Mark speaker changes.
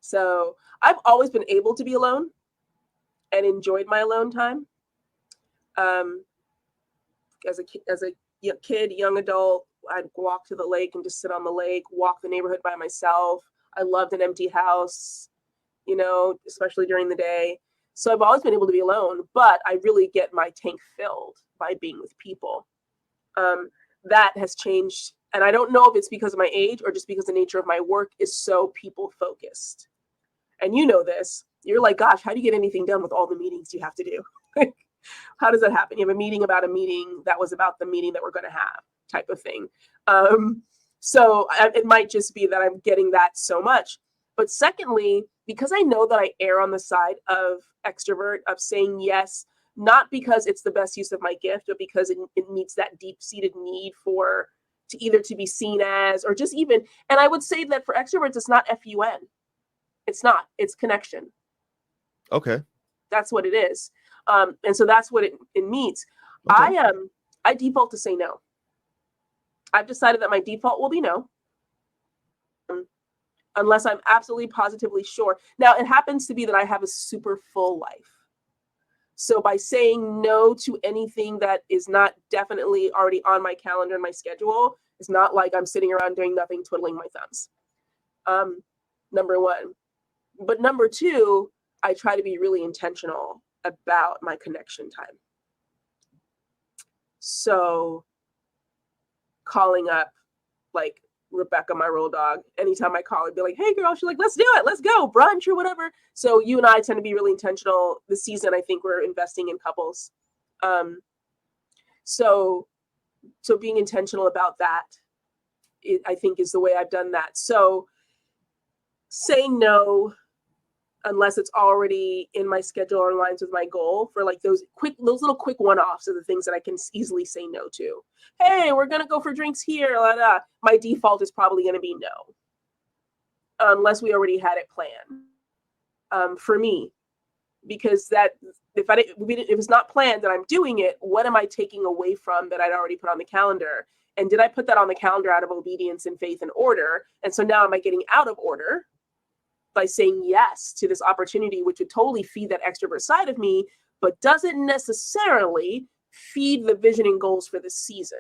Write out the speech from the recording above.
Speaker 1: So I've always been able to be alone and enjoyed my alone time. Um, as a kid, young adult, I'd walk to the lake and just sit on the lake, walk the neighborhood by myself. I loved an empty house, especially during the day. So I've always been able to be alone, but I really get my tank filled by being with people. Um, that has changed. And I don't know if it's because of my age or just because the nature of my work is so people focused. And you know this. You're like, gosh, how do you get anything done with all the meetings you have to do? How does that happen? You have a meeting about a meeting that was about the meeting that we're going to have, type of thing. It might just be that I'm getting that so much. But secondly, because I know that I err on the side of extrovert, of saying yes, not because it's the best use of my gift, but because it meets that deep-seated need to either to be seen as, or just even, and I would say that for extroverts, it's not FUN. It's not. It's connection.
Speaker 2: Okay.
Speaker 1: That's what it is. And so that's what it means.
Speaker 2: Okay.
Speaker 1: I default to say no. I've decided that my default will be no, unless I'm absolutely positively sure. Now, it happens to be that I have a super full life. So by saying no to anything that is not definitely already on my calendar and my schedule, it's not like I'm sitting around doing nothing, twiddling my thumbs. Number one. But number two, I try to be really intentional about my connection time. So calling up like Rebecca, my roll dog, anytime I call, I'd be like, hey girl, she's like, let's do it. Let's go brunch or whatever. So you and I tend to be really intentional this season. I think we're investing in couples. So being intentional about that, I think is the way I've done that. So saying no, unless it's already in my schedule or aligns with my goal, for like those little quick one-offs are the things that I can easily say no to. Hey, we're going to go for drinks here. Blah, blah. My default is probably going to be no, unless we already had it planned. For me, because that if it's not planned that I'm doing it, what am I taking away from that I'd already put on the calendar? And did I put that on the calendar out of obedience and faith and order? And so now am I getting out of order by saying yes to this opportunity, which would totally feed that extrovert side of me, but doesn't necessarily feed the vision and goals for the season?